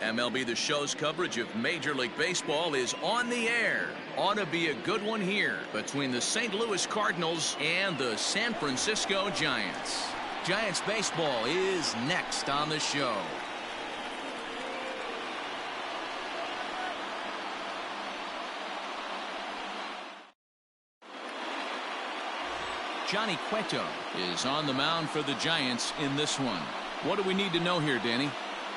MLB The Show's coverage of Major League Baseball is on the air. Ought to be a good one here between the St. Louis Cardinals and the San Francisco Giants. Giants baseball is next on the show. Johnny Cueto is on the mound for the Giants in this one. What do we need to know here, Danny?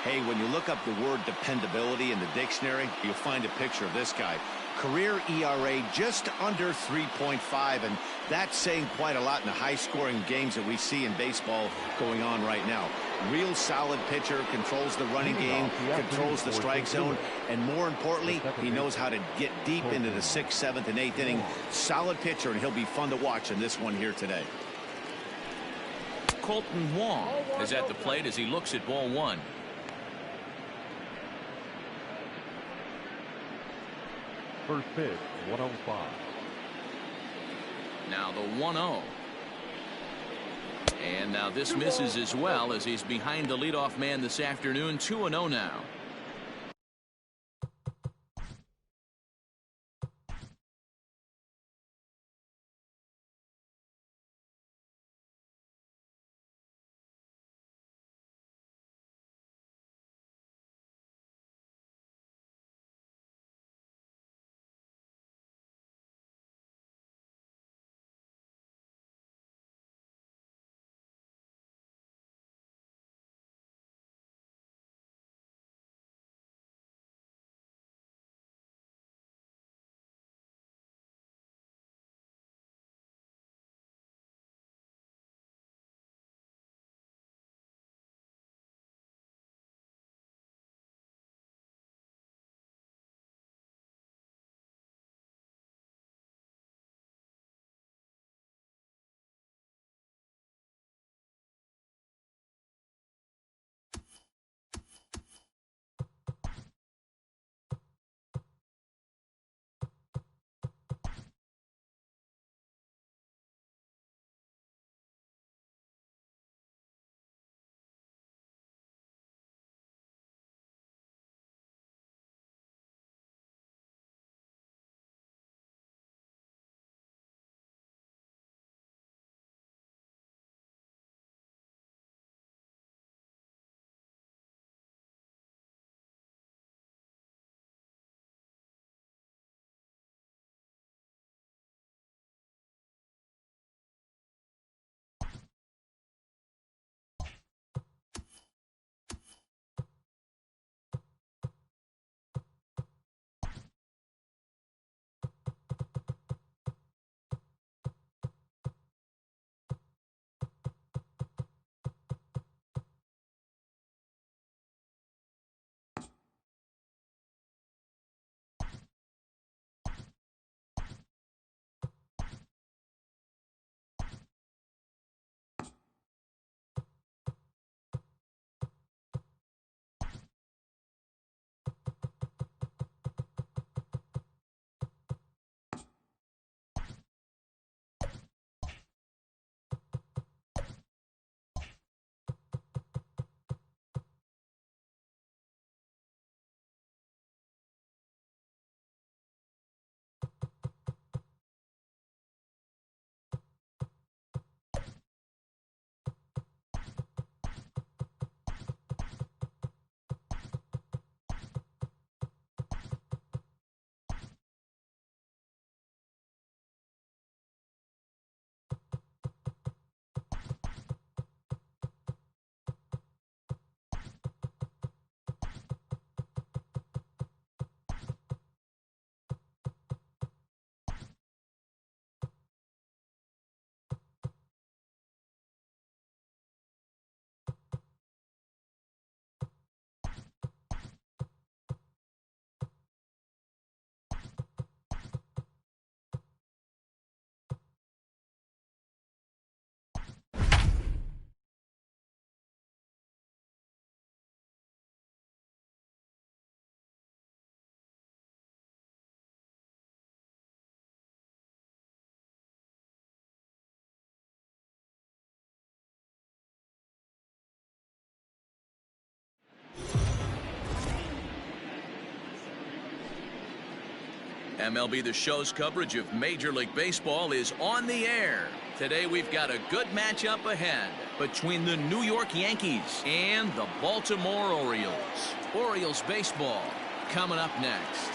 Hey, when you look up the word dependability in the dictionary, you'll find a picture of this guy. Career ERA just under 3.5, and that's saying quite a lot in the high-scoring games that we see in baseball going on right now. Real solid pitcher, controls the running game, controls the strike zone, and more importantly, he knows how to get deep into the 6th, 7th, and 8th inning. Solid pitcher, and he'll be fun to watch in this one here today. Colton Wong is at the plate as he looks at ball one. First pitch, 105. Now the 1-0. And now this misses as well as he's behind the leadoff man this afternoon. 2-0 now. MLB The Show's coverage of Major League Baseball is on the air. Today we've got a good matchup ahead between the New York Yankees and the Baltimore Orioles. Orioles baseball coming up next.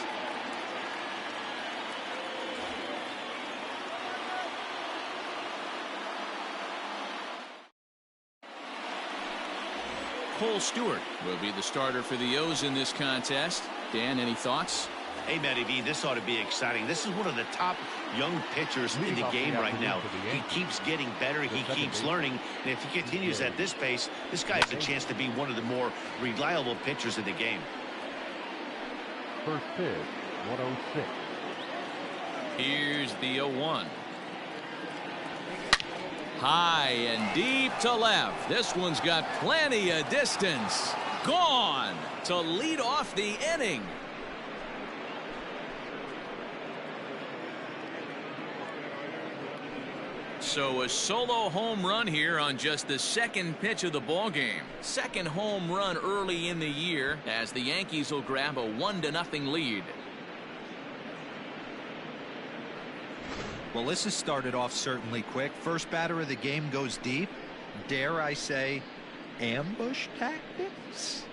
Cole Stewart will be the starter for the O's in this contest. Dan, any thoughts? Hey, Matty V, this ought to be exciting. This is one of the top young pitchers in the game right now. He keeps getting better. He keeps learning. And if he continues at this pace, this guy has a chance to be one of the more reliable pitchers in the game. First pitch, 106. Here's the 0-1. High and deep to left. This one's got plenty of distance. Gone to lead off the inning. So a solo home run here on just the second pitch of the ball game. Second home run early in the year as the Yankees will grab a 1-0 lead. Well, this has started off certainly quick. First batter of the game goes deep. Dare I say, ambush tactics?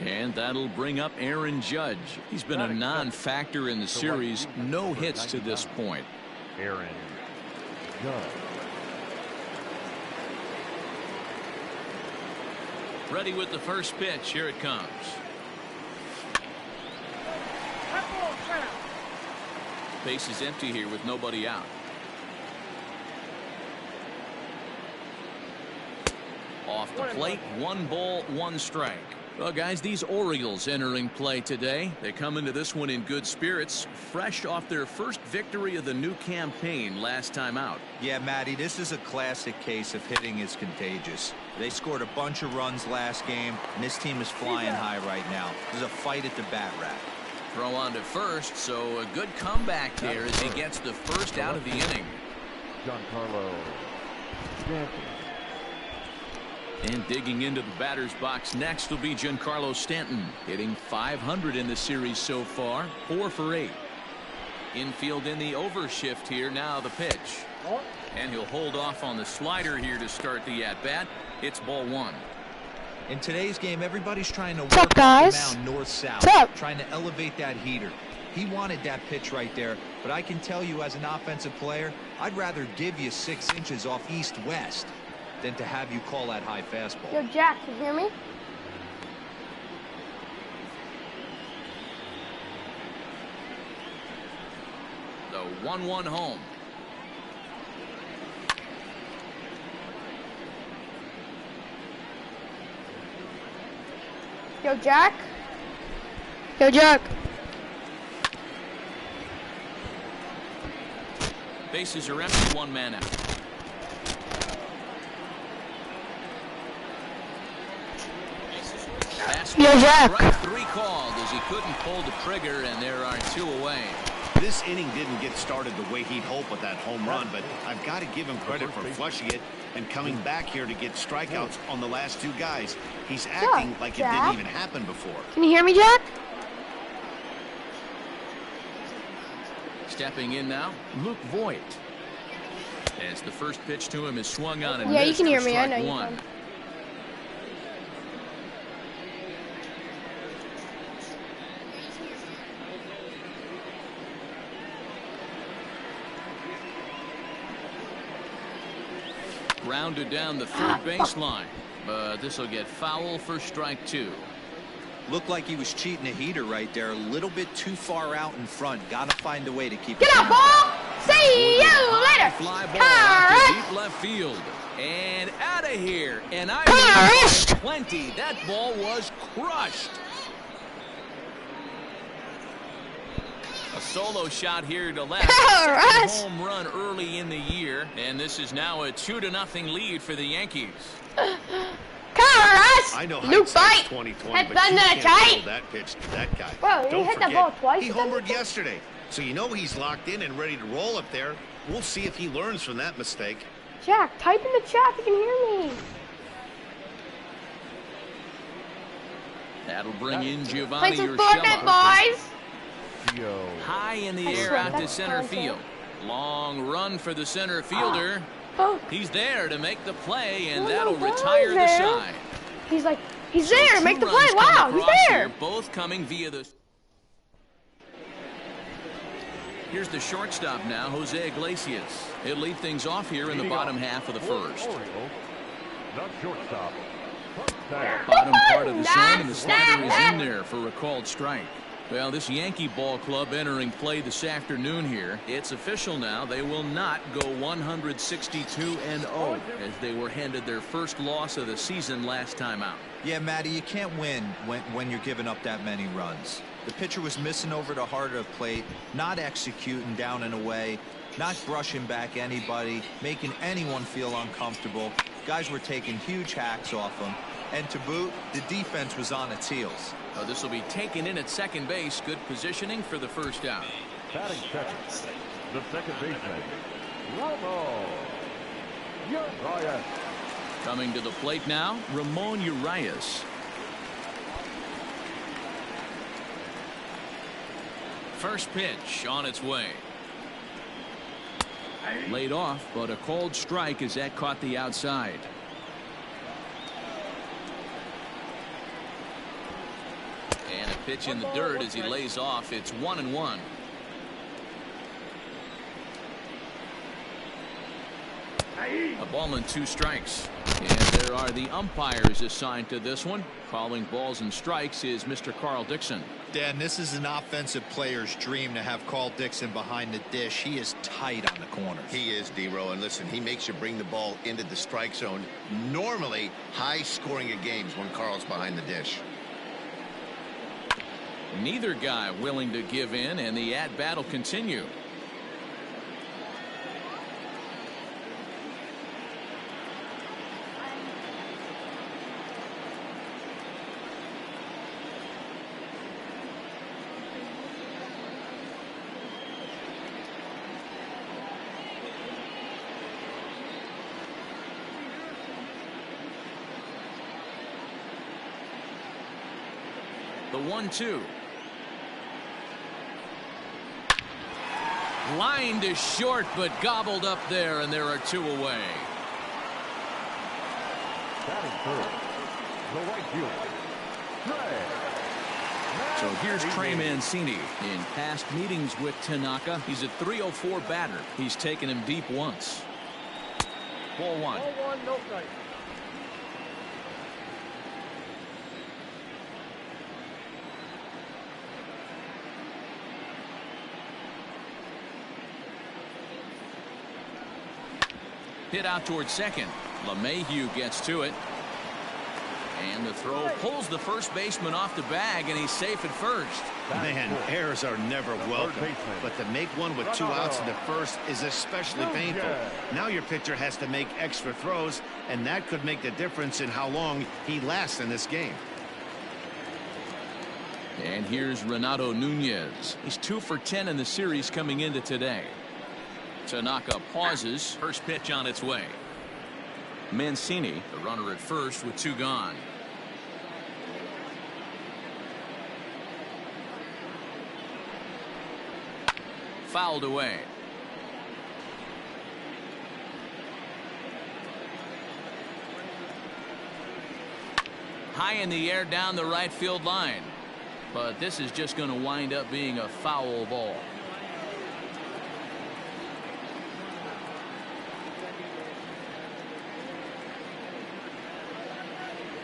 And that'll bring up Aaron Judge. He's been a non-factor in the series. No hits to this point. Aaron Judge. Ready with the first pitch. Here it comes. Base is empty here with nobody out. Off the plate, 1 ball, 1 strike. Well, guys, these Orioles entering play today. They come into this one in good spirits, fresh off their first victory of the new campaign last time out. Yeah, Matty, this is a classic case of hitting is contagious. They scored a bunch of runs last game, and this team is flying high right now. There's a fight at the bat rack. Throw on to first, so a good comeback there as he gets the first out of the inning. Giancarlo Stanton. And digging into the batter's box next will be Giancarlo Stanton, hitting .500 in the series so far, 4 for 8. Infield in the overshift here. Now the pitch. And he'll hold off on the slider here to start the at-bat. It's ball 1. In today's game, everybody's trying to work up, guys? the mound north-south, trying to elevate that heater. He wanted that pitch right there, but I can tell you as an offensive player, I'd rather give you 6 inches off east-west than to have you call that high fastball. Yo, Jack, you hear me? The 1-1 home. Yo, Jack. Yo, Jack. Bases are empty, 1 man out. Yo, Jack. Strike 3 called as he couldn't pull the trigger, and there are 2 away. This inning didn't get started the way he'd hoped with that home run, but I've got to give him credit for flushing it and coming back here to get strikeouts on the last 2 guys. He's acting like it didn't even happen before. Can you hear me, Jack? Stepping in now, Luke Voigt. As the first pitch to him is swung on and Yeah, you missed can hear for me. I strike know you 1. can. Rounded down the third baseline, but this will get foul for strike 2. Looked like he was cheating a heater right there. A little bit too far out in front. Got to find a way to keep Get it up, down. ball! See you later! Fly ball out to deep left field. And out of here. And I mean plenty. That ball was crushed. A solo shot here to left. Second home run early in the year. And this is now a 2-0 lead for the Yankees. I know Luke Voigt. 2020, That's but you can't tight. throw that pitch to that guy. Bro, he Don't hit that forget, ball twice. he homered yesterday, so you know he's locked in and ready to roll up there. We'll see if he learns from that mistake. Jack, type in the chat if you can hear me. That'll bring in Play Giovanni some Urshela. Fortnite, boys. Gio. High in the I air swear, out to that's center content. field. Long run for the center fielder. Oh, He's there to make the play, and Oh, that'll no, retire the there. side. he's like, he's So there. two Make the play. runs come Wow, he's across there. here, both coming via the... Here's the shortstop now, Jose Iglesias. He'll lead things off here in the bottom half of the first. Orioles, the shortstop. Tag. Bottom part of the zone, and the slider is Nice. in there for a called strike. Well, this Yankee ball club entering play this afternoon here. It's official now. They will not go 162-0 as they were handed their first loss of the season last time out. Yeah, Matty, you can't win when you're giving up that many runs. The pitcher was missing over the heart of the plate, not executing down and away, not brushing back anybody, making anyone feel uncomfortable. Guys were taking huge hacks off him. And to boot, the defense was on its heels. Oh, this will be taken in at second base. Good positioning for the first out. Batting second, the second baseman, Ramon Urias. Coming to the plate now, Ramon Urias. First pitch on its way. Laid off, but a called strike as that caught the outside. And a pitch in the dirt as he lays off. It's 1-1. A ball and 2 strikes. And there are the umpires assigned to this one. Calling balls and strikes is Mr. Carl Dixon. Dan, this is an offensive player's dream to have Carl Dixon behind the dish. He is tight on the corners. He is, D-Row, and listen, he makes you bring the ball into the strike zone. Normally, high scoring of games when Carl's behind the dish. Neither guy willing to give in, and the at-bat will continue. The 1-2. Line to short, but gobbled up there, and there are 2 away. Batting third, the right fielder, Trey. So here's Trey Mancini. In past meetings with Tanaka, he's a .304 batter. He's taken him deep once. Ball 1. Ball one, no strike. Hit out towards second. LeMahieu gets to it. And the throw pulls the first baseman off the bag, and he's safe at first. Man, errors are never welcome, but to make one with 2 outs in the first is especially painful. Now your pitcher has to make extra throws, and that could make the difference in how long he lasts in this game. And here's Renato Nunez. He's 2 for 10 in the series coming into today. Tanaka pauses. First pitch on its way. Mancini, the runner at first with 2 gone. Fouled away. High in the air down the right field line. But this is just going to wind up being a foul ball.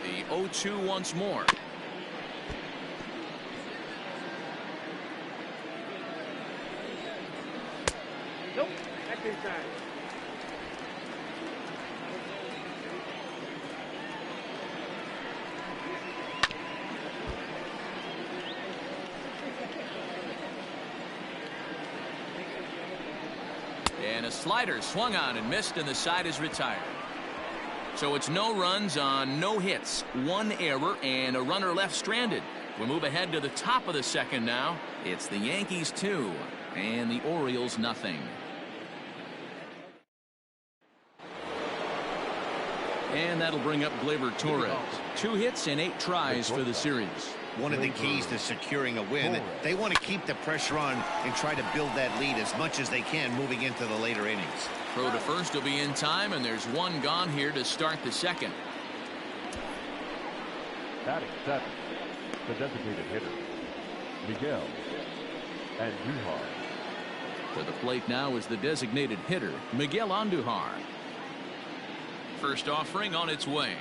The 0-2 once more. Nope, that's inside. And a slider swung on and missed, and the side is retired. So it's no runs on no hits, 1 error, and a runner left stranded. We move ahead to the top of the second now. It's the Yankees 2 and the Orioles nothing. And that'll bring up Gleyber Torres. 2 hits and 8 tries for the series. One of the keys to securing a win, they want to keep the pressure on and try to build that lead as much as they can moving into the later innings. Throw to first will be in time, and there's 1 gone here to start the second. Batting 7, the designated hitter, Miguel Andujar. To the plate now is the designated hitter, Miguel Andujar. First offering on its way.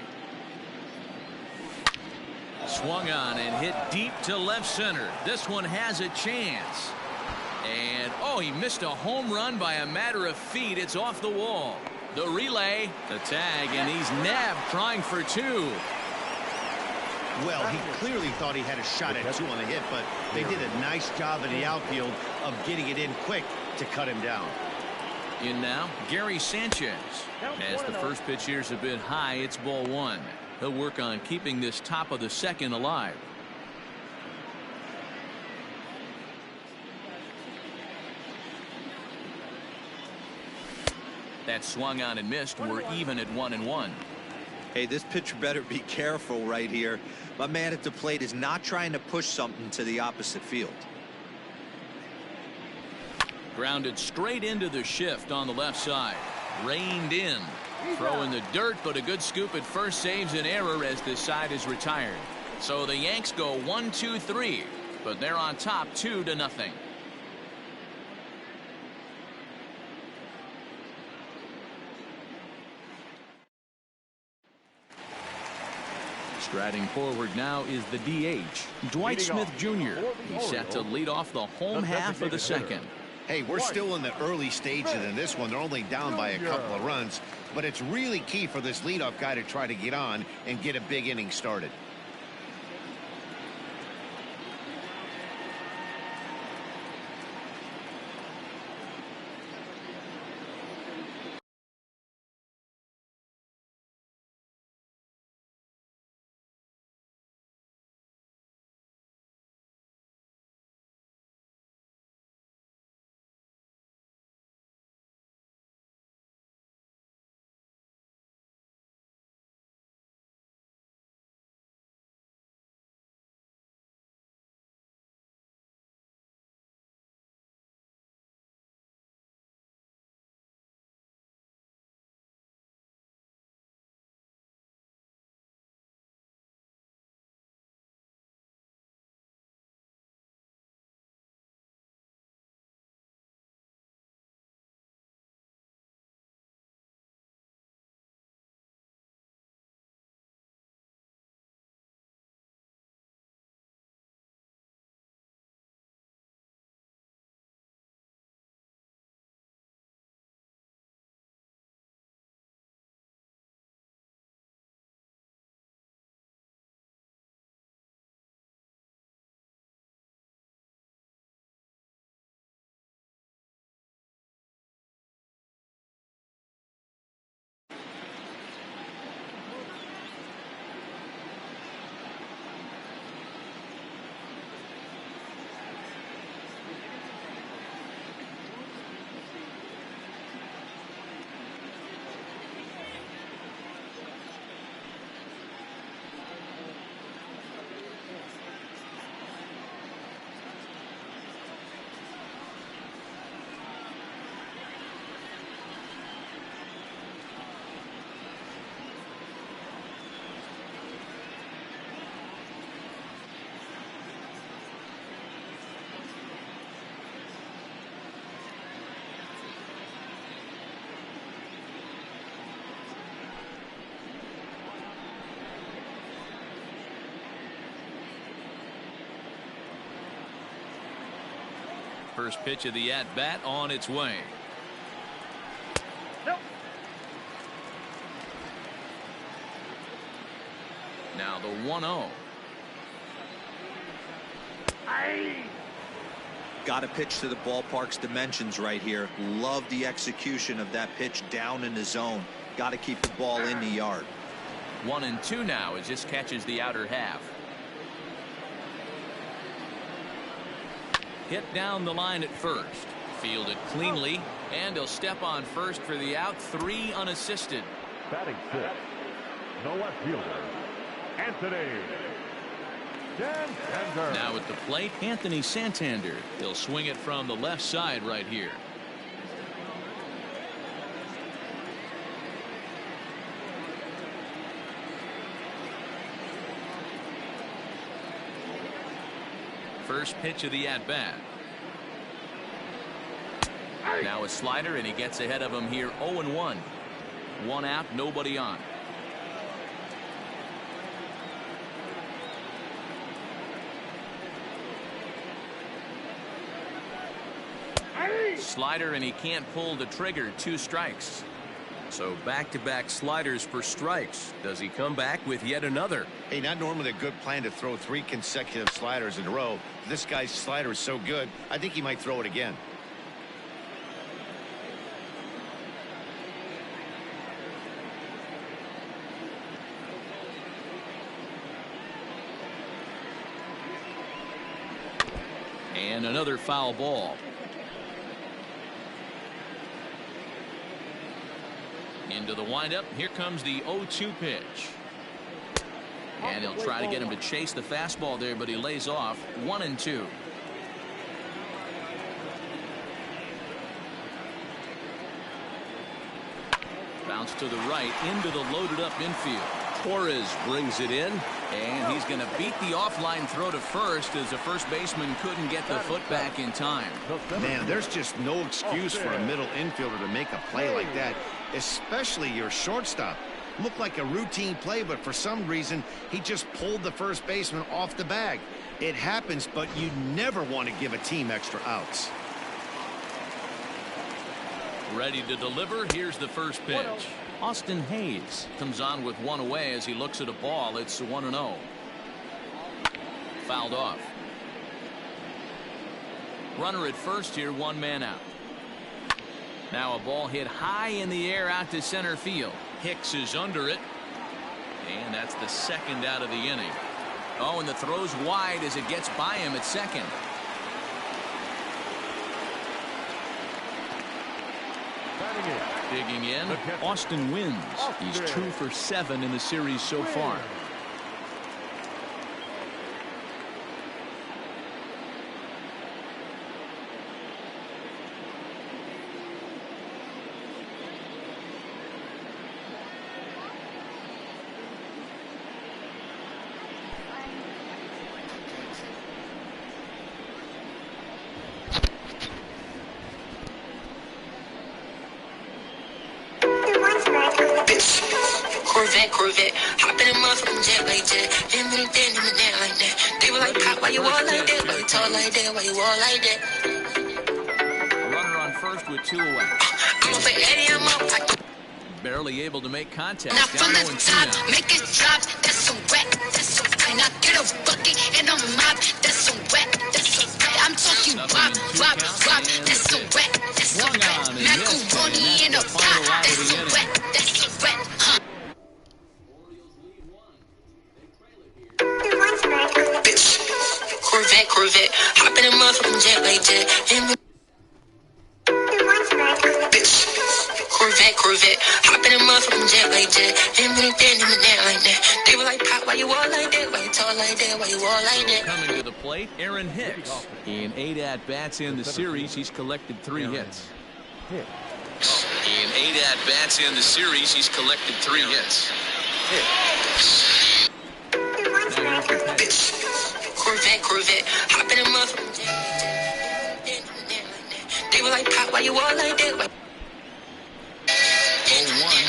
Swung on and hit deep to left center. This one has a chance. And, oh, he missed a home run by a matter of feet. It's off the wall. The relay, the tag, and he's nabbed trying for 2. Well, he clearly thought he had a shot at 2 on the hit, but they did a nice job in the outfield of getting it in quick to cut him down. In now, Gary Sanchez. As the first pitch here's a bit high, it's ball 1. He'll work on keeping this top of the second alive. That swung on and missed. We're even at 1-1. Hey, this pitcher better be careful right here. My man at the plate is not trying to push something to the opposite field. Grounded straight into the shift on the left side. Reined in. Throw in the dirt, but a good scoop at first saves an error as this side is retired. So the Yanks go 1-2-3, but they're on top 2-0. Striding forward now is the DH, Dwight Smith Jr. He's set to lead off the home half of the second. Hey, we're still in the early stages in this one. They're only down by a couple of runs, but it's really key for this leadoff guy to try to get on and get a big inning started. First pitch of the at-bat on its way. Nope. Now the 1-0. Got to pitch to the ballpark's dimensions right here. Love the execution of that pitch down in the zone. Got to keep the ball in the yard. 1-2 now as this catches the outer half. Hit down the line at first. Fielded cleanly, and he'll step on first for the out. 3 unassisted. Batting 6, The left fielder, Anthony Santander. Now at the plate, Anthony Santander. He'll swing it from the left side right here. First pitch of the at-bat. Now a slider, and he gets ahead of him here. 0-1. One out, nobody on. Slider, and he can't pull the trigger. 2 strikes. So back-to-back sliders for strikes. Does he come back with yet another? Hey, not normally a good plan to throw 3 consecutive sliders in a row. This guy's slider is so good, I think he might throw it again. And another foul ball. Into the windup. Here comes the 0-2 pitch. And he'll try to get him to chase the fastball there, but he lays off. 1-2. Bounce to the right into the loaded up infield. Torres brings it in, and he's going to beat the offline throw to first as the first baseman couldn't get the foot back in time. Man, there's just no excuse for a middle infielder to make a play like that, especially your shortstop. Looked like a routine play, but for some reason, he just pulled the first baseman off the bag. It happens, but you never want to give a team extra outs. Ready to deliver. Here's the first pitch. Austin Hayes comes on with 1 away as he looks at a ball. It's 1-0. Fouled off. Runner at first here, 1 man out. Now a ball hit high in the air out to center field. Hicks is under it. And that's the second out of the inning. Oh, and the throw's wide as it gets by him at second. Digging in, Austin wins. He's 2 for 7 in the series so far. Corvette, hop in a motherfucking jet like that. Them in the net like that. They were like, Pop, why you all like that? Why you talk like that? Why you all like that? A runner on first with 2 away. I'm up for Eddie, I'm up. Barely able to make contact. Now from the top, now. make it drop. That's a whack. That's a whack. Now get a bucket and a mop. That's a whack. That's a whack. I'm talking wop, wop, wop. That's a whack. That's a whack. Macaroni in a pot. That's a whack. That's a whack. Huh. Corvette, hop in a motherfucking jet like that. Corvette, hop in a motherfucking jet like that. Them in the net like that. They were like, Pop, why you all like that? Why you talk like that? Why you all like that? Coming to the plate, Aaron Hicks. In 8 at-bats in the series, he's collected 3 hits. In 8 at-bats in the series, he's collected 3 hits. Now here's the pitch. Corvette, hop in a motherfucking jet. They were like, Pop, why you all like that? 0-1,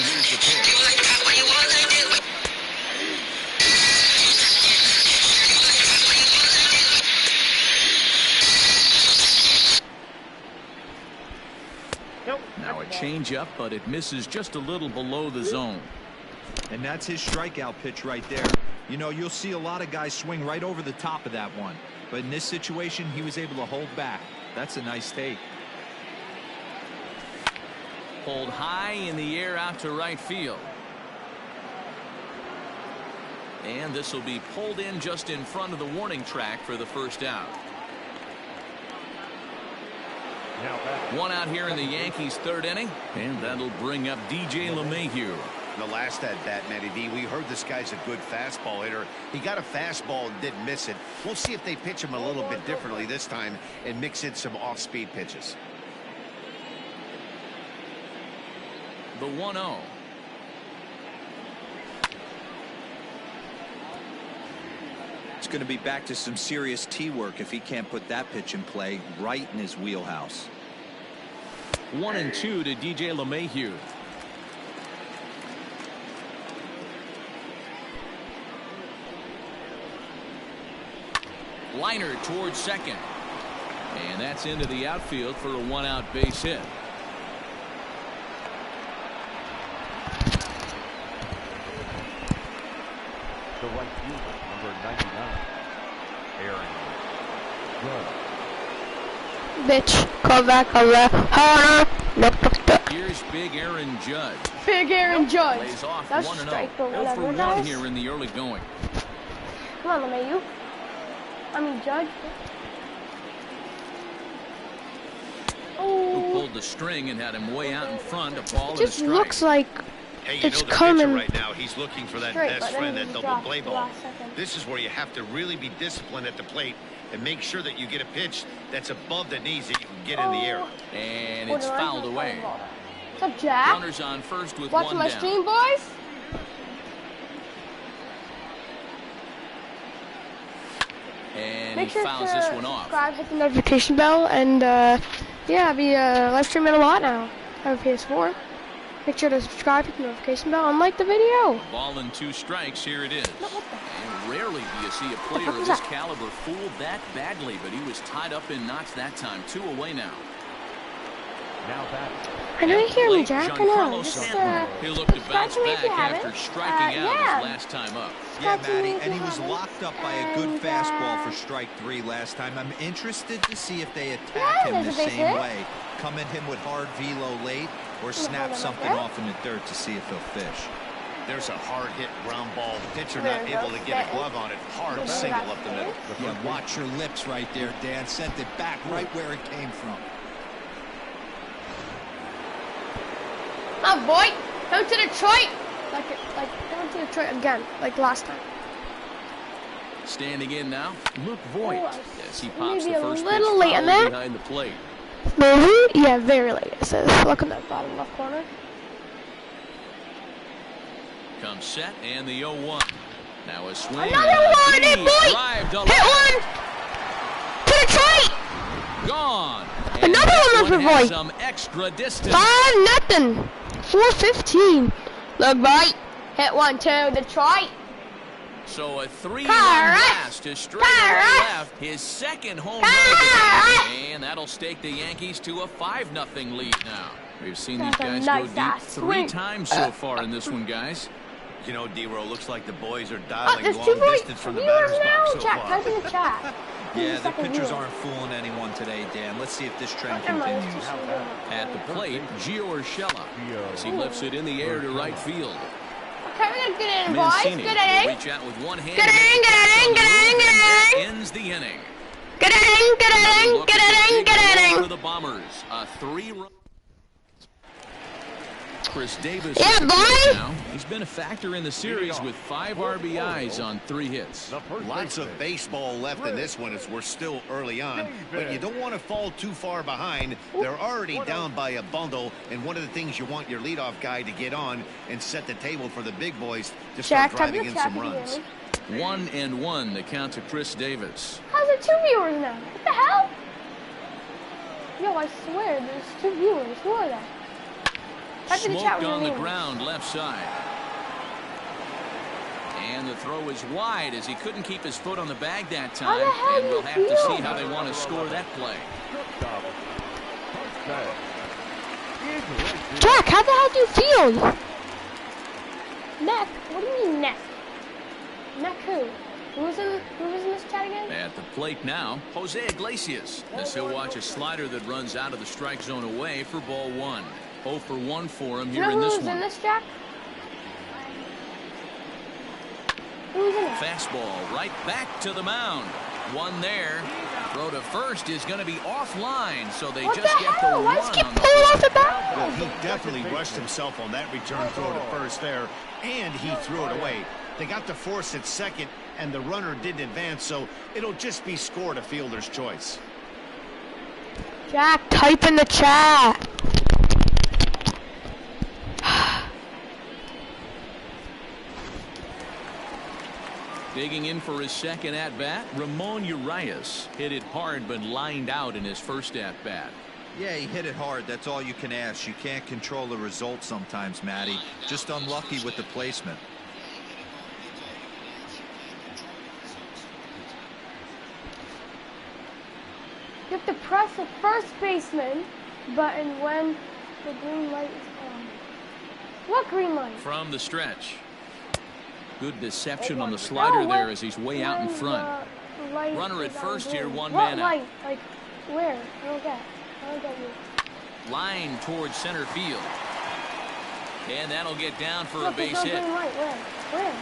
here's the pitch. They were like, Pop, why you all like that? Now a changeup, but it misses just a little below the zone. And that's his strikeout pitch right there. You know, you'll see a lot of guys swing right over the top of that one. But in this situation, he was able to hold back. That's a nice take. Pulled high in the air out to right field. And this will be pulled in just in front of the warning track for the first out. 1 out here in the Yankees' 3rd inning. And that'll bring up DJ LeMahieu. In the last at-bat, Matty V, we heard this guy's a good fastball hitter. He got a fastball and didn't miss it. We'll see if they pitch him a little bit differently this time and mix in some off-speed pitches. The 1-0. It's going to be back to some serious tee work if he can't put that pitch in play right in his wheelhouse. 1-2 to DJ LeMahieu. Liner towards second. And that's into the outfield for a one-out base hit. The right fielder, number 99, Aaron Judge. Bitch, come back, Here's big Aaron Judge. Big Aaron Judge. Lays off That's 1-0. strike or 0 for whatever, 1 guys. here in the early going. Come on, LeMahieu. I mean, Judge. Who Oh, pulled the string and had him way out in front. A ball it and a just strike. looks like Hey, it's the pitcher coming right now, he's looking for that straight, best but then friend, he that double dropped play the ball. last second. This is where you have to really be disciplined at the plate and make sure that you get a pitch that's above the knees that you can get in the air. And Oh, it's the right fouled hand away. ball. What's up, Jack? Runners on first with Watching 1 my down. stream, boys? And Make he sure fouls to this one off. subscribe, hit the notification bell, and yeah, I'll be live streaming a lot now. I have a PS4. Make sure to subscribe, hit the notification bell, and like the video. Ball and 2 strikes. Here it is. No, what the- And rarely do you see a player fuck of was this that? caliber fooled that badly, but he was tied up in knots that time. 2 away now. Now back. I know you hear me, Late Jack. I know. Giancarlo Just Stanton. He'll look to subscribe bounce to me if back you after haven't. striking out Yeah. his last time up. Yeah, Subscribe to me Matty, if and you he was haven't. locked up by a good And, fastball for strike 3 last time. I'm interested to see if they attack Yeah, him the there's a base same hit. way. Come at him with hard velo late or snap hold him up something there. off in the dirt to see if he'll fish. There's a hard hit ground ball. Pitcher There not it able goes. to get a Stanton. glove on it. Hard Good single back up the there. middle. Yeah, watch your lips right there, Dan. Sent it back right where it came from. Oh, boy. Go to Detroit. Go to Detroit again, like last time. Standing in now, Luke Voigt. Oh, Yes, he pops maybe the a first little pitch late on foul that. behind the plate. Maybe? Yeah, very late. It says, look on that bottom left corner. Comes set and the 0-1. Now a swing. Another and a one, deep hey, boy! drive to Hit left. one! To Detroit! Gone. And Another this one for has Voigt. some extra distance. 5-0. 4-15. Look, boy. Hit 1-2. Detroit. So a 3-run Correct. blast to straightaway Correct. left. His second home Correct. run. And that'll stake the Yankees to a 5-0 lead now. We've seen these That's a guys nice go deep ass 3 swing. times so far in this one, guys. You know, D-Row, looks like the boys are Oh, dialing there's long 2 boys. distance from the Viewers batter's now. box so Chat. far. Type in the chat. Yeah, the second pitchers viewer. aren't fooling anyone today, Dan. Let's see if this trend Never mind, it's continues. too soon. At the plate, Gio Urshela as he lifts it in the air to right field. Okay, we're gonna get in, boys. Mancini Good will inning. reach out with one hand. Good to make inning, the good catch on inning, the good move, inning, and that good inning. ends the inning. Good inning. Good Another inning. look Good at the inning. big Good goal inning. for the Bombers. A 3-run. Chris Davis Yeah, is the boy. pitcher now. He's been a factor in the series with 5 RBIs on 3 hits. The first Lots of baseman. baseball left in this one as we're still early on, but you don't want to fall too far behind. They're already down by a bundle, and one of the things you want your leadoff guy to get on and set the table for the big boys to start Jack, type in driving the in chat. some Can you hear runs. me? 1-1 the count to Chris Davis. How's it 2 viewers now? What the hell? Yo, I swear, there's 2 viewers. Who are they? Type in the chat Smoked with on the your name. ground left side. And the throw is wide as he couldn't keep his foot on the bag that time. the hell And do we'll you have to see feel? how they want to score that play. Shortstop. First base. Is right field. Jack, how the hell do you feel? Neck? What do you mean neck? Neck who? Who was in this chat again? At the plate now, Jose Iglesias. As he'll watch a slider that runs out of the strike zone away for ball 1. 0 for 1 for him Do you here know in who this was one. in this, Jack? Who was in it? Fastball right back to the mound. One there. Throw to first is going to be offline, so they What just the get hell? the Why run does he keep on the pulling play. off the bat? Well, he definitely rushed himself on that return throw to first there, and he threw it away. They got to force at second, and the runner didn't advance, so it'll just be scored a fielder's choice. Jack, type in the chat. Digging in for his second at-bat, Ramon Urias hit it hard but lined out in his first at-bat. Yeah, he hit it hard. That's all you can ask. You can't control the result sometimes, Matty. Just unlucky with the placement. You have to press the first baseman button when the green light is on. What green light? From the stretch. Good deception on the slider there as he's way out in front. Runner at first here, one man out. What light? Like, where? I don't get you. Line towards center field. And that'll get down for a base hit. Green light. Where?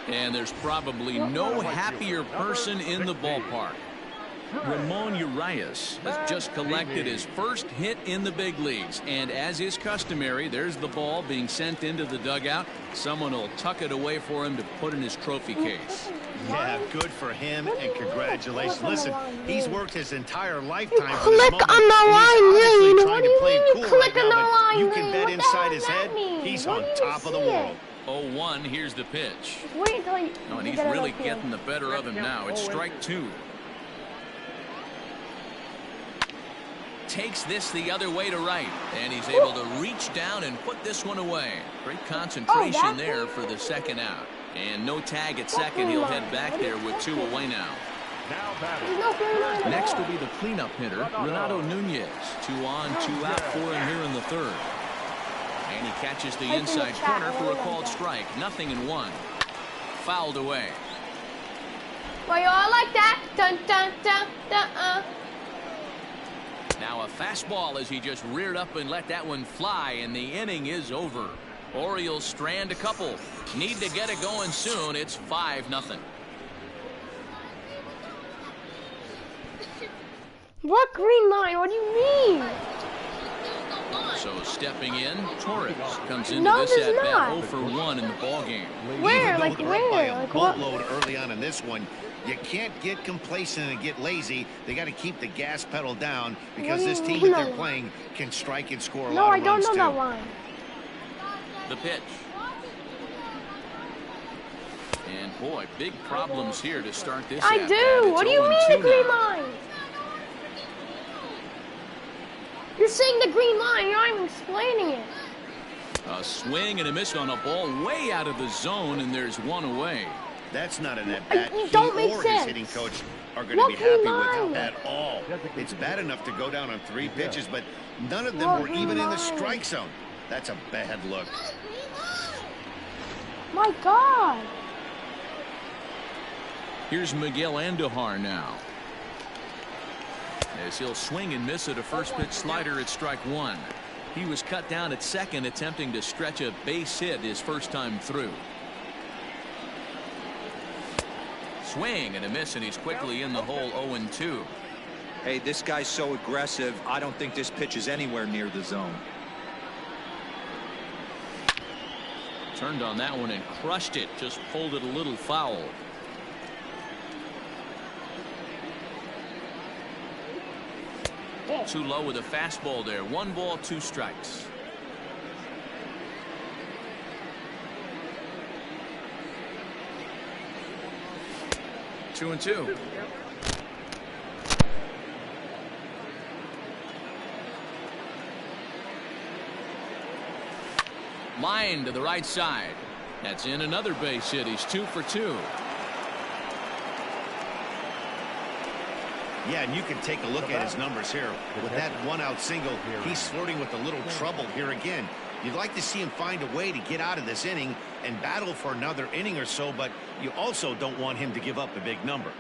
And there's probably no happier person in the ballpark. Ramon Urias has just collected his first hit in the big leagues. And as is customary, there's the ball being sent into the dugout. Someone will tuck it away for him to put in his trophy case. Yeah, good for him, and congratulations. Listen, he's worked his entire lifetime for Click this moment. on the line, He's Lane. obviously What trying do to you play it mean, cool click right on now, the but line, you can Lane? bet What the inside hell his does that head, mean? he's When on do you top of the see it? world. 0-1, here's the pitch. Wait until you Oh, and he's get it really up here. getting the better of him now. It's strike two. Takes this the other way to right, and he's able to reach down and put this one away. Great concentration there for the second out. And no tag at second. He'll head back there with two away now. Next will be the cleanup hitter, Renato Nunez. 2 on, 2 out for him here in the third. And he catches the inside corner for a called strike. 0-1. Fouled away. Well, you all like that? Dun dun dun dun. Now a fastball as he just reared up and let that one fly, and the inning is over. Orioles strand a couple. Need to get it going soon. It's 5-0. What green line? What do you mean? So stepping in, Torres comes into No, this there's at bat not. 0 for 1 in the ball game. Where? Even though Like they're up by where? a Like what? boatload early on in this one, you can't get complacent and get lazy. They got to keep the gas pedal down because do this you team mean that they're that? playing can strike and score a No, lot I of don't runs know too. that line. The pitch. And boy, big problems here to start this I at-bat. do. It's What do you 0-2 mean the green now. line? You're saying the green line. You're not even explaining it. A swing and a miss on a ball way out of the zone, and there's one away. That's not an at-bat You he don't make or sense. his hitting coach are going to What be happy green line? with at all. It's bad enough to go down on 3 pitches, but none of them What were green even in the line? strike zone. That's a bad look. My God. Here's Miguel Andujar now. As he'll swing and miss at a first pitch slider at strike 1. He was cut down at second, attempting to stretch a base hit his first time through. Swing and a miss, and he's quickly in the hole 0-2. Hey, this guy's so aggressive. I don't think this pitch is anywhere near the zone. Turned on that one and crushed it. Just pulled it a little foul. Too low with a fastball there. 1 ball, 2 strikes. Two and two. Line to the right side. That's in another base hit. He's 2 for 2. Yeah, and you can take a look at his numbers here. With that 1-out single, he's flirting with a little trouble here again. You'd like to see him find a way to get out of this inning and battle for another inning or so, but you also don't want him to give up a big number.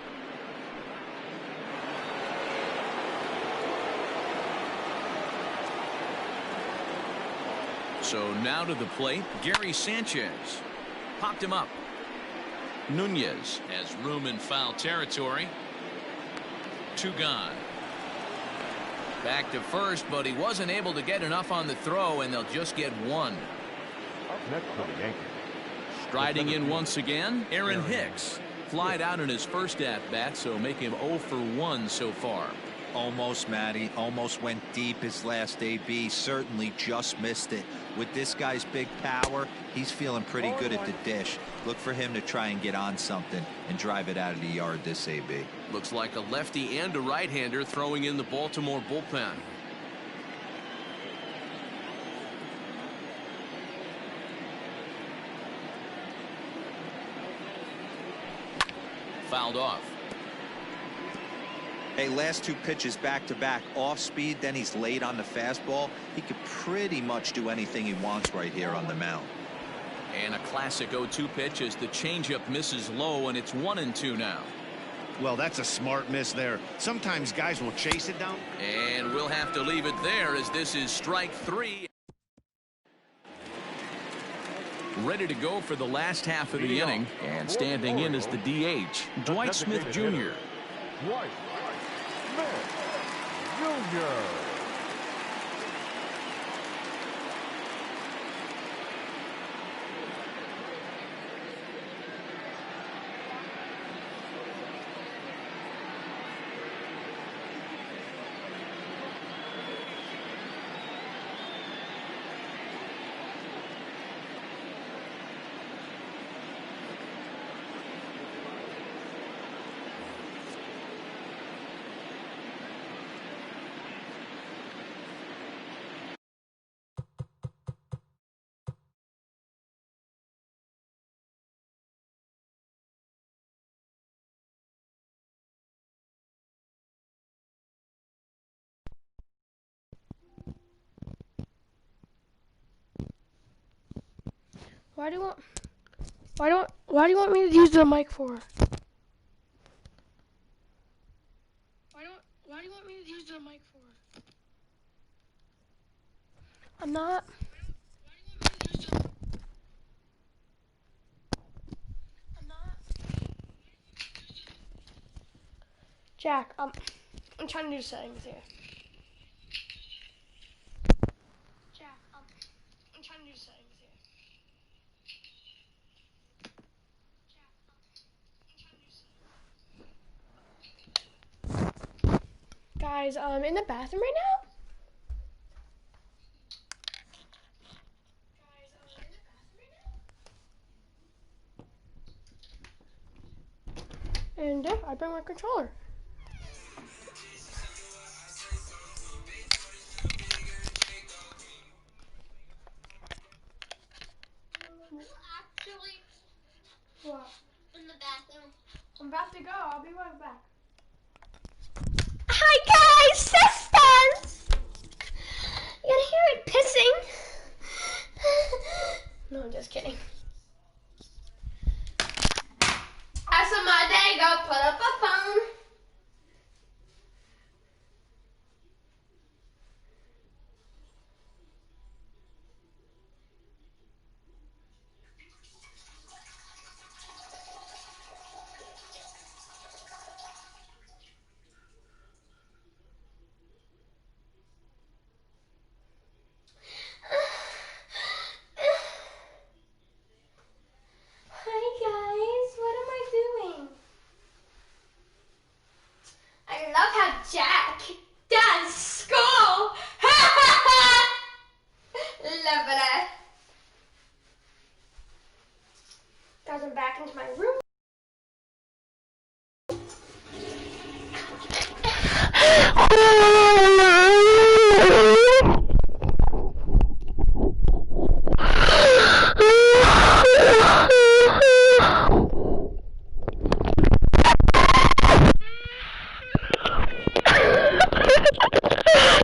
So now to the plate, Gary Sanchez. Popped him up. Nunez has room in foul territory. 2 gone. Back to first, but he wasn't able to get enough on the throw, and they'll just get 1. Up next for the Yankees. Striding in once again, Aaron Hicks. Flied out in his first at-bat, so make him 0 for 1 so far. Almost, Matty. Almost went deep his last AB. Certainly just missed it. With this guy's big power, he's feeling pretty good at the dish. Look for him to try and get on something and drive it out of the yard this AB. Looks like a lefty and a right-hander throwing in the Baltimore bullpen. Fouled off. Hey, last 2 pitches back-to-back, off speed, then he's late on the fastball. He could pretty much do anything he wants right here on the mound. And a classic 0-2 pitch as the changeup misses low, and it's 1-2 now. Well, that's a smart miss there. Sometimes guys will chase it down. And we'll have to leave it there as this is strike 3. Ready to go for the last half of the inning, and standing in as the DH, Dwight Smith Jr. Dwight Smith Jr. Why do you want me to use the mic for? Why do you want me to use the mic for? I'm not. Jack, I'm trying to do settings here. Jack, I'm trying to do settings here. Guys, I'm in the bathroom right now. And yeah, I bring my controller. Actually, What? in the bathroom. I'm about to go. I'll be right back. Hi guys, sisters! You can hear it pissing. No, I'm just kidding. After my day, go put up a phone. Hi guys, what am I doing? I love how Jack does school. Love it. Guys, I'm back into my room.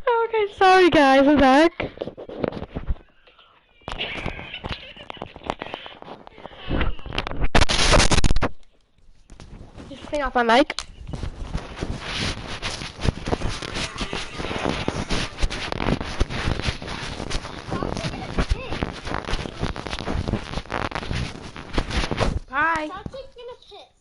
Okay, sorry guys, I'm back. Just turning off my mic. Hi. Stop taking a piss.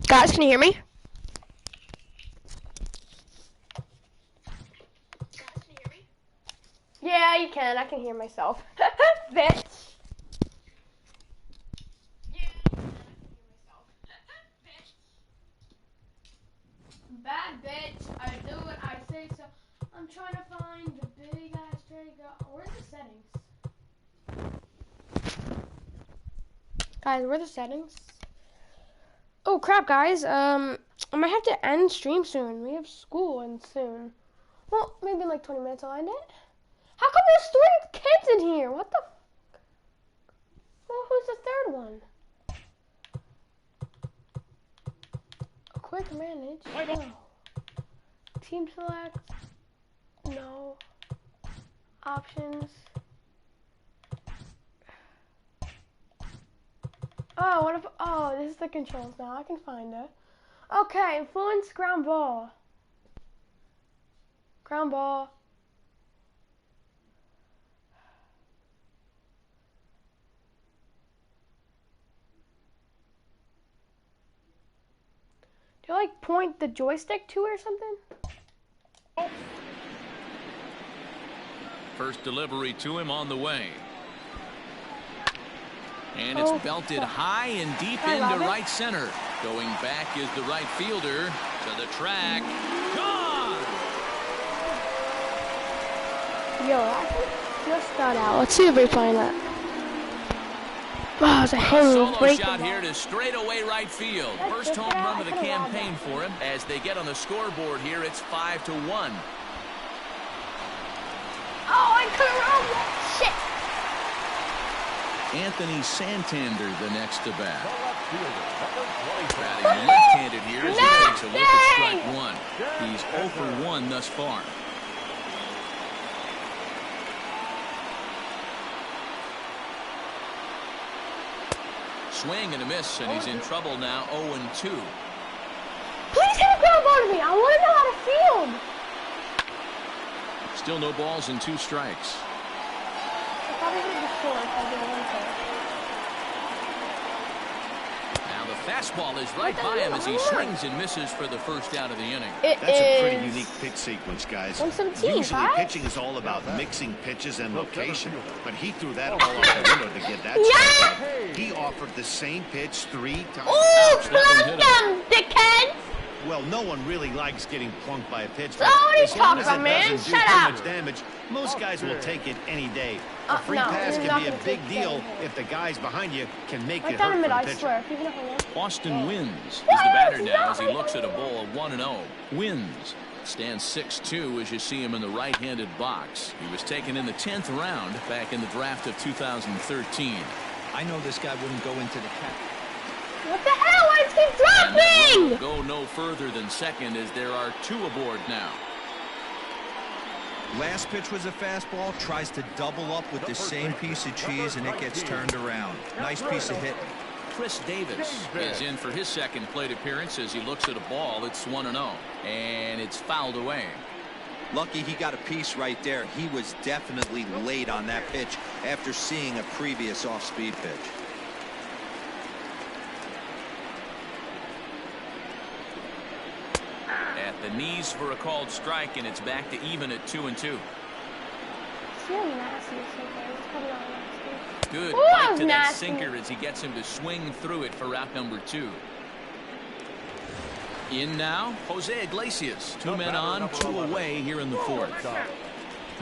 Guys, can you hear me? Yeah, you can. I can hear myself. Bitch. Bad bitch. I do what I say so. I'm trying to find the big ass trigger. Where's the settings? Guys, where are the settings? Oh crap, guys. I might have to end stream soon. We have school and soon. Well, maybe in like 20 minutes I'll end it. How come there's 3 kids in here? What the? Well, who's the third one? Quick manage. No. Team select. No. Options. Oh, what if? Oh, this is the controls now. I can find it. Okay, influence ground ball. Ground ball. Do you like point the joystick to it or something? First delivery to him on the way. And it's belted high and deep into right center. Going back is the right fielder to the track. Gone! Yo, I can just got out. Let's see if we're playing that. Oh, it's a Solo break shot here to straightaway right field. First home run of the campaign for him. As they get on the scoreboard here, it's 5-1. Oh, I couldn't run. Shit. Anthony Santander the next to bat. Batting left-handed here as he takes a look at strike one. He's 0 for 1 thus far. Swing and a miss, and he's in trouble now, 0-2. Please hit a ground ball to me. I want to know how to field. Still no balls and 2 strikes. I probably hit the short if I did one thing. Now the fastball is right by him as he swings and misses for the first out of the inning. That's a pretty unique pitch sequence, guys. 117, Usually pitching is all about mixing pitches and location, but he threw that all out the window to get that strike. He offered the same pitch 3 times. Ooh, plunk them, dickhead! Well, no one really likes getting plunked by a pitch. So what are you as long talking as about, it man? doesn't Shut do too up. much damage, most guys will take it any day. A free no, pass you're can not be a gonna big take deal anything. if the guys behind you can make Right it down hurt the for middle, the I pitcher. swear. Even if I win. Austin Wins is the batter now as he looks at a ball of 1-0. Wins stands 6'2" as you see him in the right-handed box. He was taken in the 10th round back in the draft of 2013. I know this guy wouldn't go into the cap. What the hell? Why does it keep And that run dropping? will go no further than second as there are 2 aboard now. Last pitch was a fastball, tries to double up with the same piece of cheese, and it gets turned around. Nice piece of hitting. Chris Davis is in for his second plate appearance as he looks at a ball. It's 1-0, and it's fouled away. Lucky he got a piece right there. He was definitely late on that pitch after seeing a previous off-speed pitch. At the knees for a called strike, and it's back to even at 2-2. Good Ooh, bite to that nasty. sinker as he gets him to swing through it for out number 2. In now, Jose Iglesias. 2 men on, 2 away here in the 4th.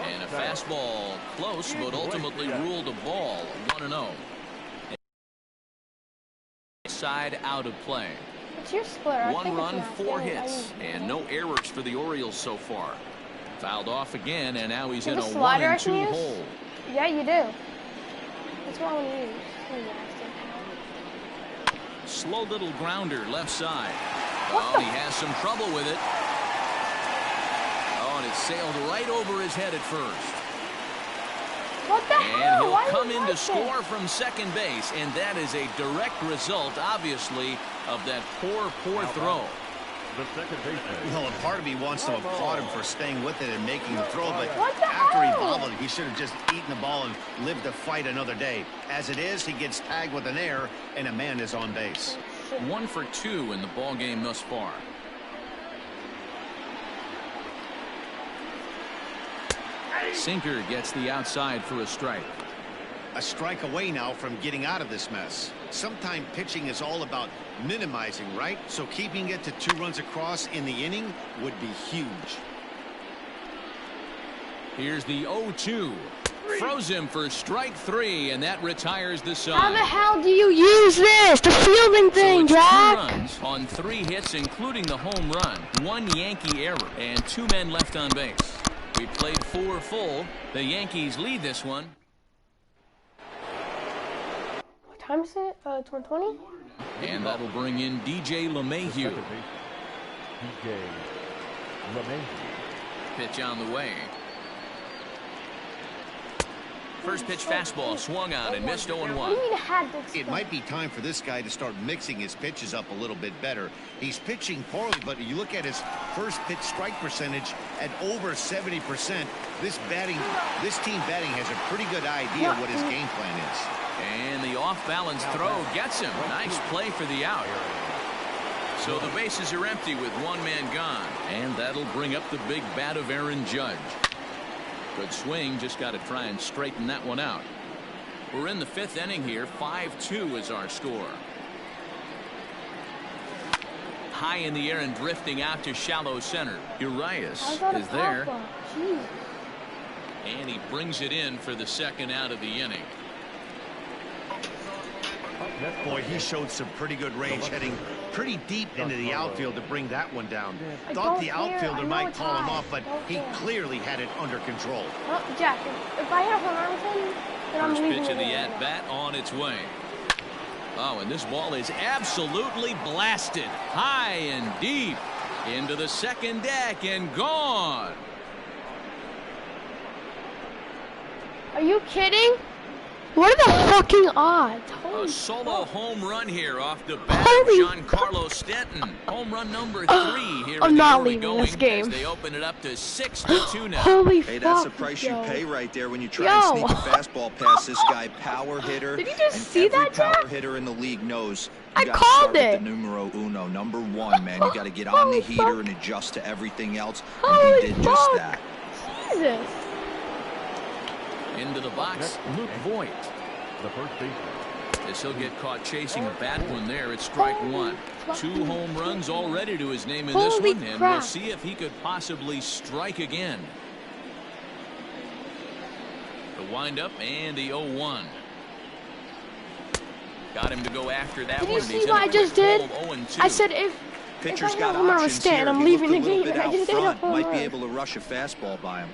And a fastball close, but ultimately ruled a ball, 1-0. Side out of play. It's your splitter. 1 run, 4 hits, and no errors for the Orioles so far. Fouled off again, and now he's in a 1-2 hole. Yeah, you do. That's what I want to use. Slow little grounder left side. Oh, he has some trouble with it. Oh, and it sailed right over his head at first. What the hell? And he'll Why come is in it to like score from second base, and that is a direct result, obviously, of that poor throw. the second baseman. Well, a part of me wants to applaud him for staying with it and making the throw, but What the after he hell? bobbled, he should have just eaten the ball and lived to fight another day. As it is, he gets tagged with an error, and a man is on base. 1 for 2 in the ball game thus far. Sinker gets the outside for a strike. A strike away now from getting out of this mess. Sometimes pitching is all about minimizing, right? So keeping it to 2 runs across in the inning would be huge. Here's the 0-2. Throws him for strike 3, and that retires the side. How the hell do you use this? The fielding thing, so it's 2 Jack. runs on 3 hits, including the home run, 1 Yankee error, and 2 men left on base. We played 4 full. The Yankees lead this one. What time is it? 2020? And that'll bring in DJ LeMahieu. Second baseman, DJ LeMahieu. Pitch on the way. First pitch fastball swung on and missed 0-1. What do you mean had this? It might be time for this guy to start mixing his pitches up a little bit better. He's pitching poorly, but you look at his first pitch strike percentage at over 70%. This team batting has a pretty good idea what his game plan is. And the off-balance throw gets him. Nice play for the out. So the bases are empty with 1 man gone. And that'll bring up the big bat of Aaron Judge. Good swing, just got to try and straighten that one out. We're in the 5th inning here. 5-2 is our score. High in the air and drifting out to shallow center. Urias is there. And he brings it in for the 2nd out of the inning. Boy, he showed some pretty good range, heading pretty deep into the outfield to bring that one down. Thought the outfielder might call him off, but he clearly had it under control. Oh, Jack, if I hit a home run with him, then I'm First leaving pitch of the it in. at-bat on its way. Oh, and this ball is absolutely blasted high and deep into the 2nd deck and gone. Are you kidding? What are the fucking odds? A solo home run here off the bat Holy of Giancarlo Stanton. Home run number 3 here I'm in the not early leaving going this game. as they open it up to 6-2 now. Holy Hey, fuck. that's the price yo. you pay right there when you try and sneak a fastball past this guy. Power hitter. Did you just and see every that, power Jack? hitter in the league knows I you gotta called start it. with the numero uno, number 1, man. You got to get on the Holy heater fuck. and adjust to everything else. Holy And he did just fuck. that. Jesus. Into the box, Luke Voigt. The first baseman. As he'll get caught chasing a bad one there, it's strike 1. 2 home runs already to his name in this Holy one, and crap. we'll see if he could possibly strike again. The windup and the 0-1. Got him to go after that Did one. you and see he's what in I a just quick did? hole of 0-2. I said if Pitcher's I hit a got home run with options Stan, here. I'm He leaving looked the a little game. bit I out just hit a front. home Might be run. able to rush a fastball by him.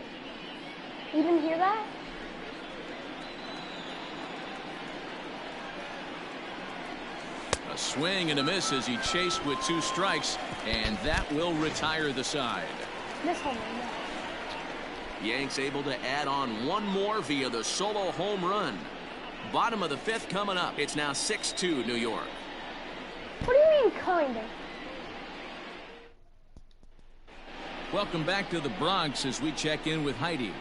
You didn't hear that? A swing and a miss as he chased with 2 strikes, and that will retire the side. This home run. Yanks able to add on 1 more via the solo home run. Bottom of the 5th coming up. It's now 6-2 New York. What do you mean, kinda? Welcome back to the Bronx as we check in with Heidi.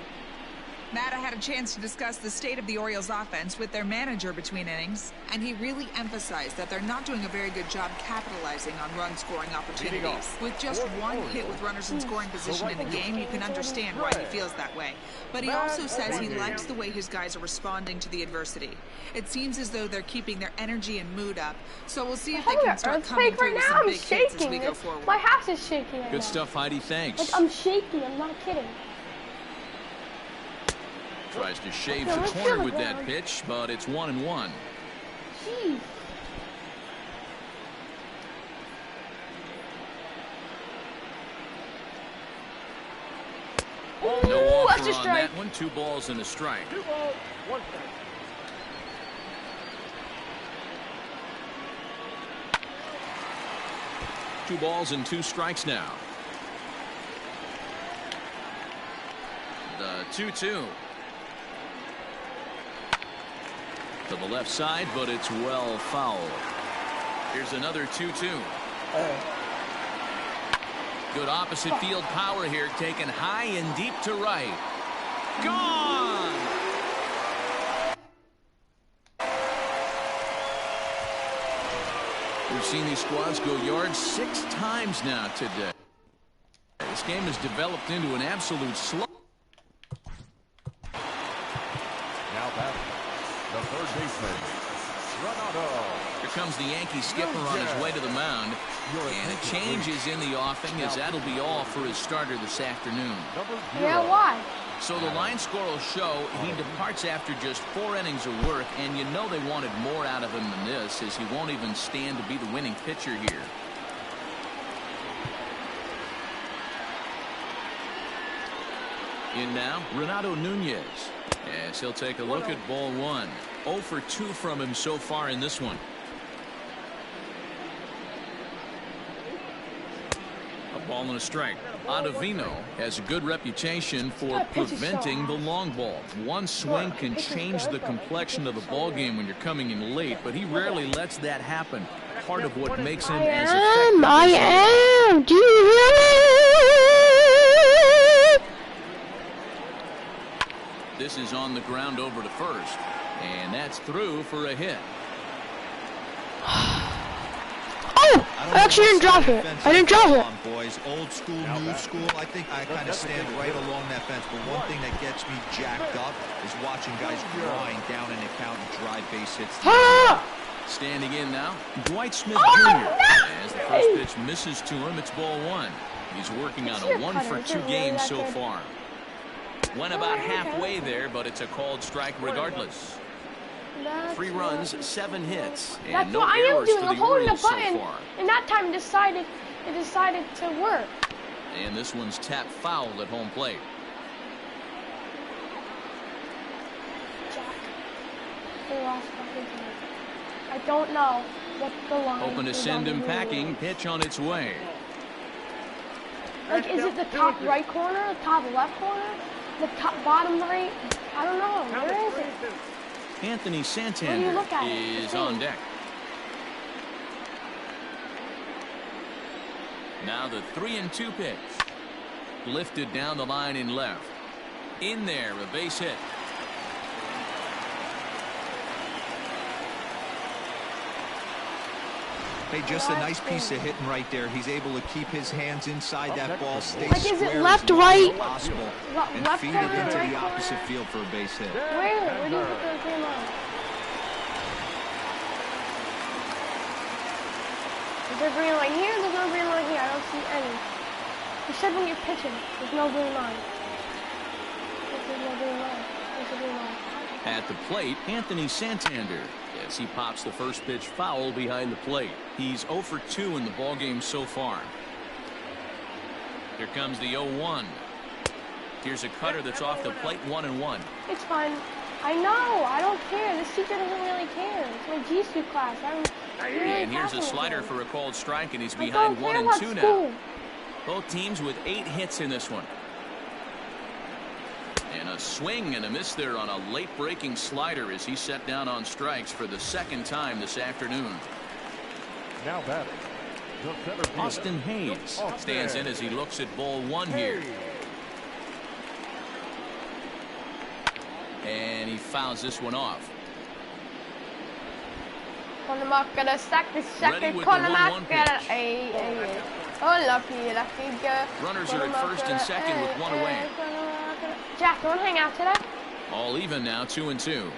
Matt, I had a chance to discuss the state of the Orioles offense with their manager between innings, and he really emphasized that they're not doing a very good job capitalizing on run-scoring opportunities. With just 1 hit with runners in scoring position in the game, you can understand why he feels that way. But he also says he likes the way his guys are responding to the adversity. It seems as though they're keeping their energy and mood up, so we'll see if they Having can an start coming earthquake through right with now. some I'm big hits as we shaking. go forward. My house is shaking right Good now. stuff, Heidi. Thanks. Like, I'm shaking. I'm not kidding. Tries to shave Okay, the let's corner feel with it that now. pitch, but it's 1-1. Jeez. No Ooh, offer that's a on strike. that one. 2 balls and a strike. 2 balls, 1 strike. Two balls and 2 strikes now. The 2-2. To the left side, but it's well fouled. Here's another 2-2. Good opposite field power here, taken high and deep to right. Gone! We've seen these squads go yards 6 times now today. This game has developed into an absolute slug. Now batting, the third baseman, Renato. Here comes the Yankee skipper on his way to the mound. And a change is in the offing, as that'll be all for his starter this afternoon. Yeah, why? So the line score will show he departs after just 4 innings of work, and you know they wanted more out of him than this, as he won't even stand to be the winning pitcher here. In now, Renato Nunez. As he'll take a look at ball 1. 0 for 2 from him so far in this one. A ball and a strike. Ottavino has a good reputation for preventing the long ball. One swing can change the complexion of the ball game when you're coming in late, but he rarely lets that happen. Part of what makes him as effective. I am. Do you hear me? This is on the ground over to first, and that's through for a hit. Oh, I actually didn't drop it. I didn't drop it. Boys, old school, new school. I think I kind of stand right along that fence. But one thing that gets me jacked up is watching guys grind down an account and drive base hits. Standing in now, Dwight Smith Jr. As the first pitch misses to him, it's ball 1. He's working on a 1 for 2 game so far. Went about halfway there, but it's a called strike regardless. 3 runs, 7 hits, and That's no what I am errors doing. for I'm the holding the Orioles so button, far. and that time it decided to work. And this one's tapped foul at home plate. Jack, they lost fucking time. I don't know what the line Hoping to is send on him the packing. rules. Pitch on its way. Like, is it the top right corner, the top left corner, the top bottom right? I don't know. Where is it? Anthony Santander look at it? is on deck. Now the 3-2 pitch. Lifted down the line in left. In there, a base hit. Hey, just a nice piece of hitting right there. He's able to keep his hands inside that ball, stay Like, is it square left, as long right? as possible, and Left feed corner, it into right the corner? opposite field for a base hit. Where do you put the green line? Is there green line here? There's no green line here. I don't see any. You said when you're pitching, there's no green line. There's no green line. There's a green line. At the plate, Anthony Santander. As he pops the first pitch foul behind the plate. He's 0 for 2 in the ballgame so far. Here comes the 0-1. Here's a cutter that's off the plate, 1-1. It's fine. I know. I don't care. This teacher doesn't really care. It's my G-Suit class. And here's a slider for a called strike, and he's I behind don't care 1-2 about now. school. Both teams with 8 hits in this one. And a swing and a miss there on a late breaking slider as he set down on strikes for the 2nd time this afternoon. Now batting, the center fielder, Austin Hayes stands in as he looks at ball 1 here. And he fouls this one off. Ready with the 1-1 pitch. Runners are at first and second with 1 away. Jack, you want to hang out today? All even now, 2-2.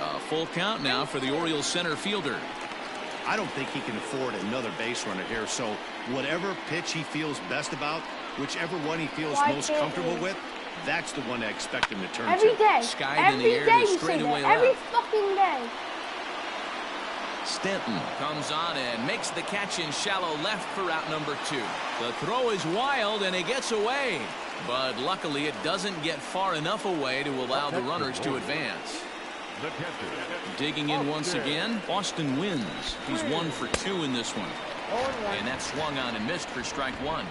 A full count now for the Orioles center fielder. I don't think he can afford another base runner here, so whatever pitch he feels best about, whichever one he feels most comfortable with, that's the one I expect him to turn Every to. day. Skied in the air Every day to you say straightaway that. Every left. fucking day. Stanton comes on and makes the catch in shallow left for out number 2. The throw is wild and he gets away, but luckily it doesn't get far enough away to allow the runners to advance. Digging in once again, Austin wins. He's 1 for 2 in this one, and that swung on and missed for strike 1.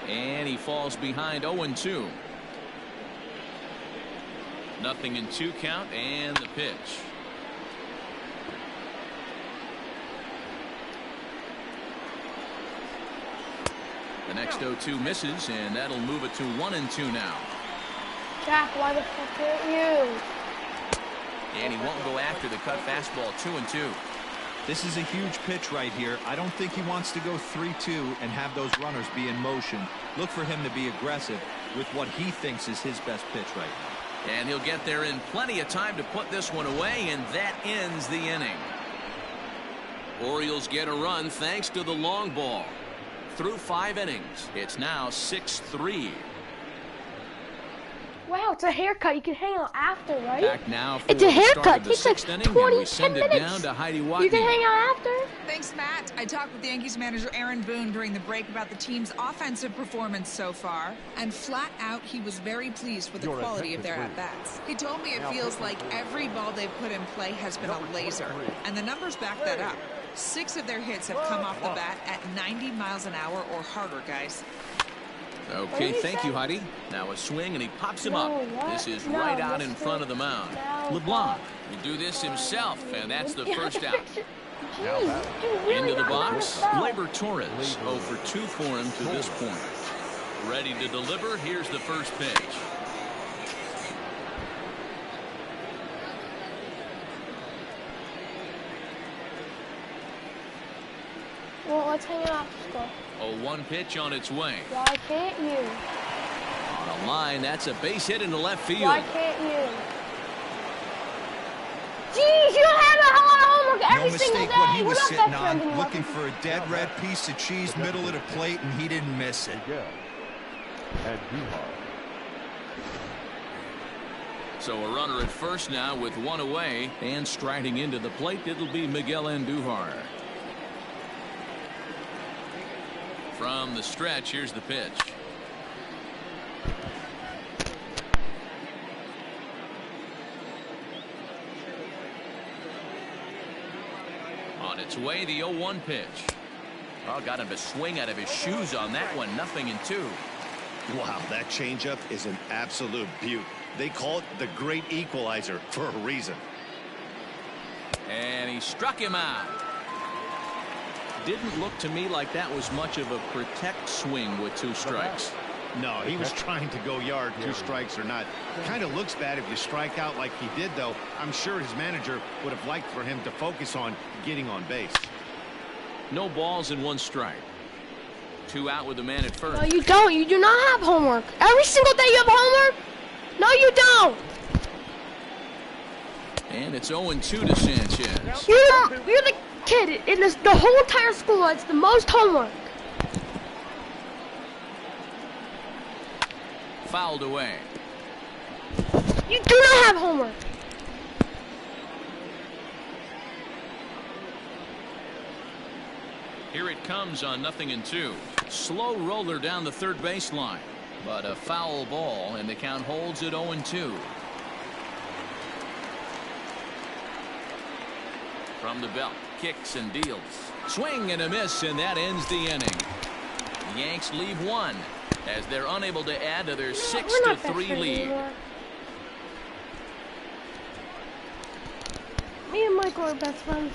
And he falls behind 0-2. Nothing in 2 count, and the pitch. The next 0-2 misses, and that'll move it to 1-2 now. Jack, why the fuck didn't you? And he won't go after the cut fastball. 2-2. This is a huge pitch right here. I don't think he wants to go 3-2 and have those runners be in motion. Look for him to be aggressive with what he thinks is his best pitch right now. And he'll get there in plenty of time to put this one away, and that ends the inning. Orioles get a run thanks to the long ball. Through 5 innings, it's now 6-3. Wow, it's a haircut. You can hang out after, right? Back now for it's a the start haircut. of the It's like 6th inning, 20, and we send 10 it minutes. down to Heidi Watney. You can hang out after. Thanks, Matt. I talked with Yankees manager Aaron Boone during the break about the team's offensive performance so far, and flat out, he was very pleased with the quality of their at-bats. He told me it feels like every ball they've put in play has been a laser, and the numbers back that up. 6 of their hits have come off the bat at 90 miles an hour or harder, guys. Okay, thank you, Heidi. Now a swing, and he pops him up. This is right out in front of the mound. LeBlanc will do this himself, and that's the first out. Into the box, Gleyber Torres. 0 for 2 for him to this point. Ready to deliver. Here's the first pitch. Well, let's hang out after school. 0-1 pitch on its way. Why can't you? On a line, that's a base hit into left field. Why can't you? Jeez, you have a whole lot of homework every No single mistake day. what he We're was not sitting best friends on, anymore. looking for a dead red piece of cheese middle of the plate, and he didn't miss it. Miguel and Duhar. So a runner at first now with 1 away, and striding into the plate, it'll be Miguel Andujar. From the stretch, here's the pitch. On its way, the 0-1 pitch. Oh, got him to swing out of his shoes on that one. 0-2. Wow, that changeup is an absolute beaut. They call it the great equalizer for a reason. And he struck him out. Didn't look to me like that was much of a protect swing with 2 strikes. No, he was trying to go yard, 2 strikes or not. Kind of looks bad if you strike out like he did, though. I'm sure his manager would have liked for him to focus on getting on base. No balls and 1 strike. 2 out with the man at first. No, you don't. You do not have homework. Every single day you have homework? No, you don't. And it's 0-2 to Sanchez. You're the kid in the whole entire school. It's the most homework. Fouled away. You do not have homework. Here it comes on 0-2. Slow roller down the third baseline, but a foul ball, and the count holds at 0-2. From the belt, kicks and deals. Swing and a miss, and that ends the inning. The Yanks leave 1 as they're unable to add to their 6-3 lead. Anymore. Me and Michael are best friends.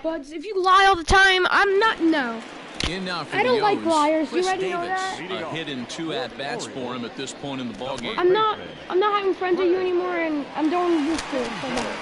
Buds, if you lie all the time, I'm not. No. In now for I don't the like O's, liars. You Chris already know Davis. that. A hit and 2 at-bats for him at this point in the ballgame. I'm not having friends with you anymore, and I'm doing this to it. So no.